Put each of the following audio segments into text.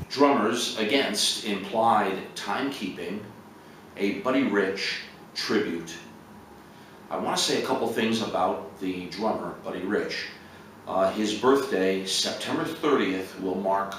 Drummers Against implied timekeeping, a Buddy Rich tribute. I want to say a couple things about the drummer, Buddy Rich. His birthday, September 30th, will mark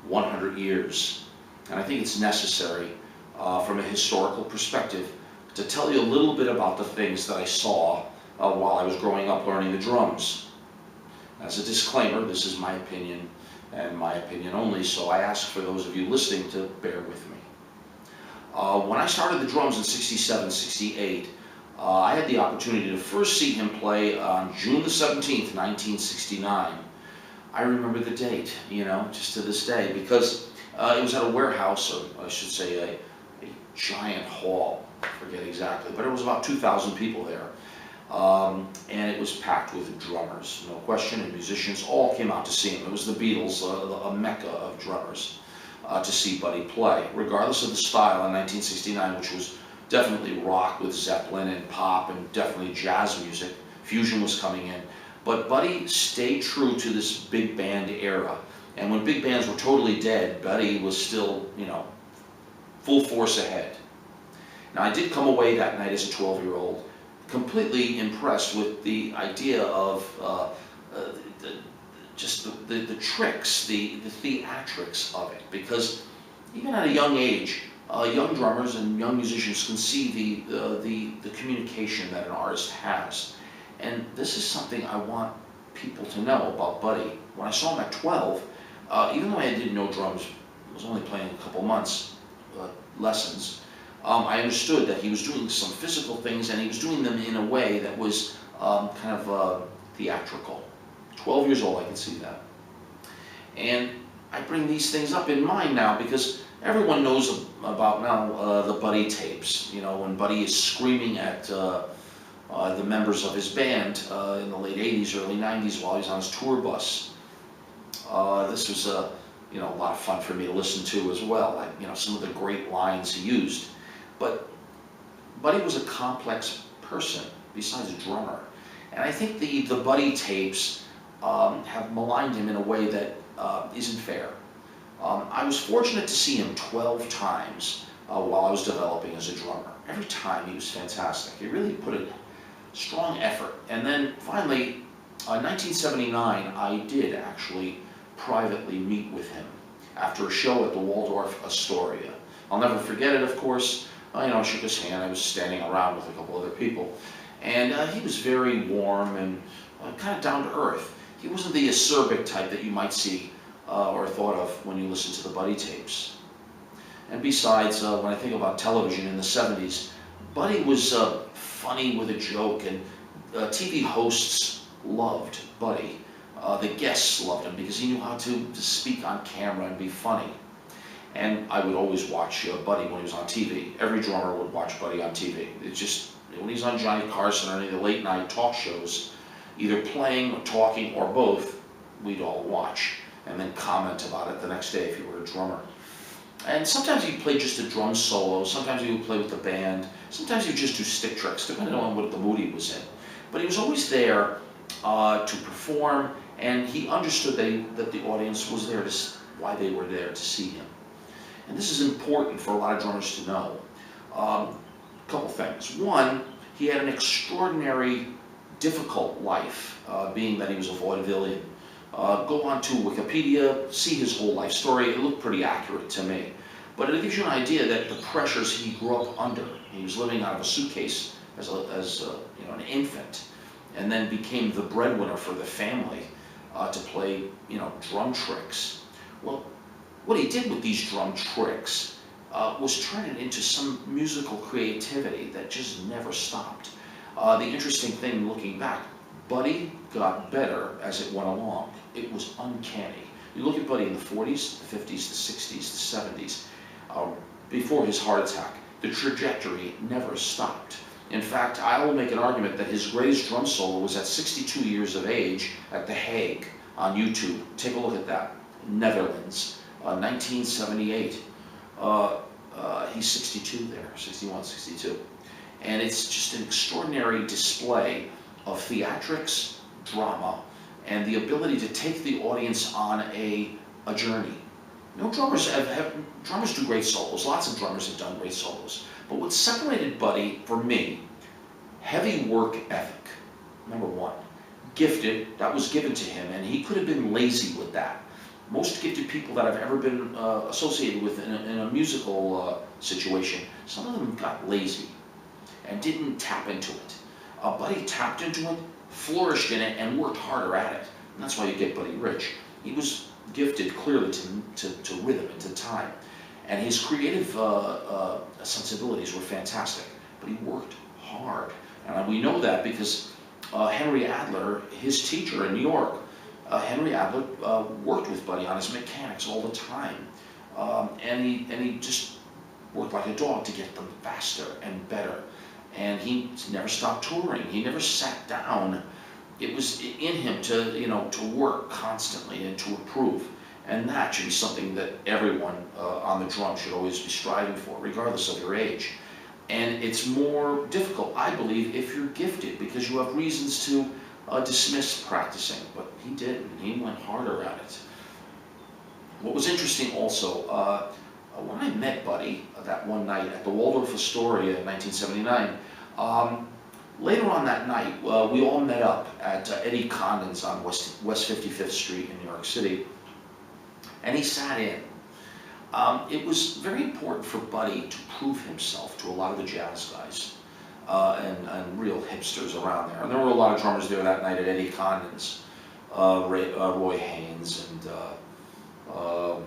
100 years. And I think it's necessary, from a historical perspective, to tell you a little bit about the things that I saw while I was growing up learning the drums. As a disclaimer, this is my opinion and my opinion only, so I ask for those of you listening to bear with me. When I started the drums in 67, 68, I had the opportunity to first see him play on June the 17th, 1969. I remember the date, just to this day, because it was at a warehouse, or I should say a giant hall, I forget exactly, but it was about 2,000 people there. And it was packed with drummers, no question, and musicians all came out to see him. It was the Beatles, a mecca of drummers, to see Buddy play, regardless of the style in 1969, which was definitely rock with Zeppelin and pop and definitely jazz music. Fusion was coming in. But Buddy stayed true to this big band era. And when big bands were totally dead, Buddy was still, full force ahead. Now, I did come away that night as a 12-year-old completely impressed with the idea of just the tricks, the theatrics of it. Because even at a young age, young drummers and young musicians can see the communication that an artist has. And this is something I want people to know about Buddy. When I saw him at 12, even though I didn't know drums, I was only playing a couple months lessons, I understood that he was doing some physical things, and he was doing them in a way that was kind of theatrical. 12 years old, I can see that. And I bring these things up in mind now because everyone knows about now the Buddy tapes. When Buddy is screaming at the members of his band in the late 80s, early 90s while he's on his tour bus. This was a lot of fun for me to listen to as well. Some of the great lines he used. But Buddy was a complex person besides a drummer. And I think the Buddy tapes have maligned him in a way that isn't fair. I was fortunate to see him 12 times while I was developing as a drummer. Every time he was fantastic. He really put a strong effort. And then finally, in 1979, I did actually privately meet with him after a show at the Waldorf Astoria. I'll never forget it, of course. I shook his hand. I was standing around with a couple other people. And he was very warm and kind of down to earth. He wasn't the acerbic type that you might see or thought of when you listen to the Buddy tapes. And besides, when I think about television in the 70s, Buddy was funny with a joke, and TV hosts loved Buddy. The guests loved him because he knew how to speak on camera and be funny. And I would always watch Buddy when he was on TV. Every drummer would watch Buddy on TV. It's just, when he's on Johnny Carson or any of the late night talk shows, either playing or talking or both, we'd all watch and then comment about it the next day if you were a drummer. And sometimes he'd play just a drum solo, sometimes he would play with the band, sometimes he would just do stick tricks, depending on what the mood he was in. But he was always there to perform, and he understood that the audience was there, why they were there to see him. And this is important for a lot of drummers to know. A couple things. One, he had an extraordinary, difficult life, being that he was a vaudevillian. Go on to Wikipedia, see his whole life story. It looked pretty accurate to me. But it gives you an idea that the pressures he grew up under. He was living out of a suitcase as an infant, and then became the breadwinner for the family to play drum tricks. Well, what he did with these drum tricks was turn it into some musical creativity that just never stopped. The interesting thing looking back, Buddy got better as it went along. It was uncanny. You look at Buddy in the 40s, the 50s, the 60s, the 70s, before his heart attack, the trajectory never stopped. In fact, I will make an argument that his greatest drum solo was at 62 years of age at The Hague on YouTube. Take a look at that. Netherlands, 1978. He's 62 there, 61, 62. And it's just an extraordinary display of theatrics, drama, and the ability to take the audience on a journey. drummers do great solos. Lots of drummers have done great solos. But what separated Buddy, for me, heavy work ethic, number one. Gifted, that was given to him, and he could have been lazy with that. Most gifted people that I've ever been associated with in a musical situation, some of them got lazy and didn't tap into it. Buddy tapped into it, flourished in it, and worked harder at it. And that's why you get Buddy Rich. He was gifted clearly to rhythm and to time. And his creative sensibilities were fantastic, but he worked hard. And we know that because Henry Adler, his teacher in New York, Henry Adler worked with Buddy on his mechanics all the time. And he just worked like a dog to get them faster and better. And he never stopped touring. He never sat down. It was in him to work constantly and to improve. And that should be something that everyone on the drum should always be striving for, regardless of your age. And it's more difficult, I believe, if you're gifted, because you have reasons to dismiss practicing. But he didn't. He went harder at it. What was interesting also, when I met Buddy that one night at the Waldorf Astoria in 1979, later on that night, we all met up at Eddie Condon's on West 55th Street in New York City, and he sat in. It was very important for Buddy to prove himself to a lot of the jazz guys and real hipsters around there. And there were a lot of drummers there that night at Eddie Condon's, Roy Haynes and I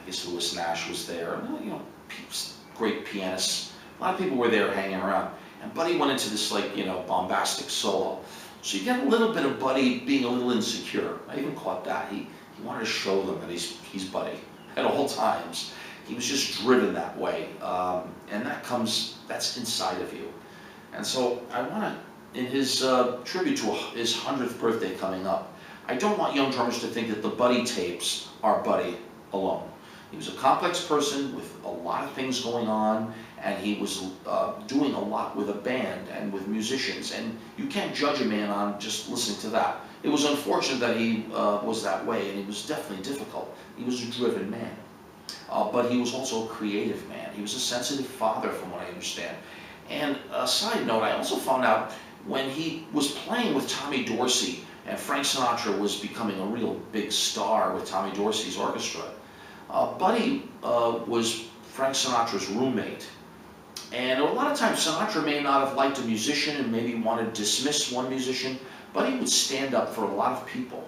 guess Louis Nash was there. Great pianists. A lot of people were there hanging around. And Buddy went into this bombastic solo. So you get a little bit of Buddy being a little insecure. I even caught that. He wanted to show them that he's Buddy at all times. He was just driven that way. And that's inside of you. And so I want to, in his tribute to his 100th birthday coming up, I don't want young drummers to think that the Buddy tapes are Buddy alone. He was a complex person with a lot of things going on, and he was doing a lot with a band and with musicians, and you can't judge a man on just listening to that. It was unfortunate that he was that way, and it was definitely difficult. He was a driven man, but he was also a creative man. He was a sensitive father, from what I understand. And a side note, I also found out when he was playing with Tommy Dorsey, and Frank Sinatra was becoming a real big star with Tommy Dorsey's orchestra, Buddy was Frank Sinatra's roommate. And a lot of times Sinatra may not have liked a musician and maybe wanted to dismiss one musician, but he would stand up for a lot of people,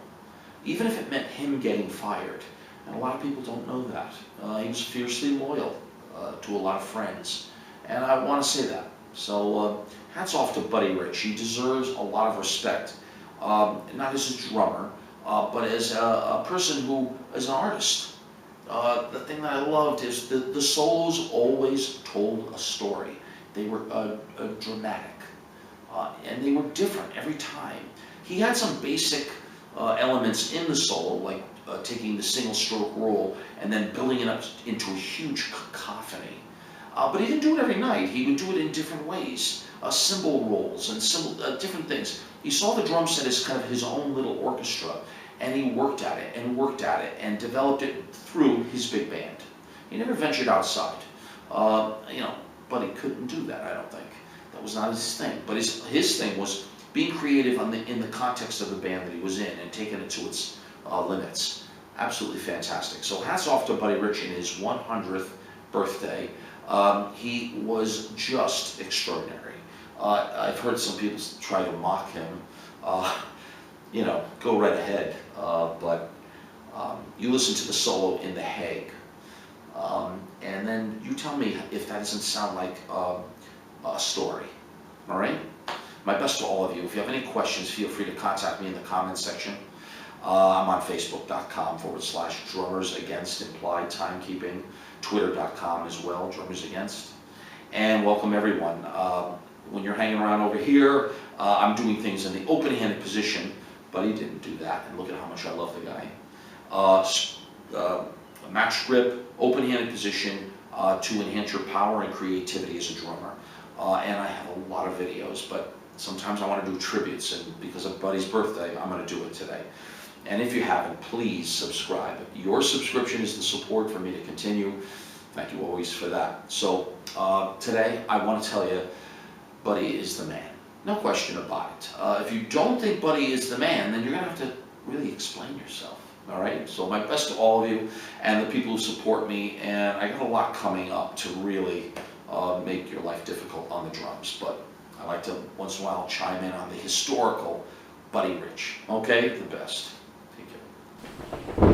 even if it meant him getting fired. And a lot of people don't know that. He was fiercely loyal to a lot of friends. And I want to say that. So hats off to Buddy Rich. He deserves a lot of respect, not as a drummer, but as a person who is an artist. The thing that I loved is the solos always told a story. They were dramatic, and they were different every time. He had some basic elements in the solo, like taking the single stroke roll and then building it up into a huge cacophony. But he didn't do it every night. He would do it in different ways, cymbal rolls and different things. He saw the drum set as kind of his own little orchestra, and he worked at it and worked at it and developed it through his big band. He never ventured outside. But he couldn't do that, I don't think. That was not his thing. But his thing was being creative in the context of the band that he was in and taking it to its limits. Absolutely fantastic. So hats off to Buddy Rich in his 100th birthday. He was just extraordinary. I've heard some people try to mock him. Go right ahead. But you listen to the solo in The Hague, and then you tell me if that doesn't sound like a story. All right? My best to all of you. If you have any questions, feel free to contact me in the comments section. I'm on Facebook.com/Drummers Against Implied Timekeeping, Twitter.com as well, Drummers Against. And welcome everyone. When you're hanging around over here, I'm doing things in the open-handed position, but he didn't do that. And look at how much I love the guy. Match grip, open-handed position to enhance your power and creativity as a drummer. And I have a lot of videos, but sometimes I want to do tributes, and because of Buddy's birthday, I'm going to do it today. And if you haven't, please subscribe. Your subscription is the support for me to continue. Thank you always for that. So today I want to tell you, Buddy is the man. No question about it. If you don't think Buddy is the man, then you're going to have to really explain yourself. All right? So my best to all of you and the people who support me. And I got a lot coming up to really make your life difficult on the drums. But I like to once in a while chime in on the historical Buddy Rich. Okay? The best. Take care.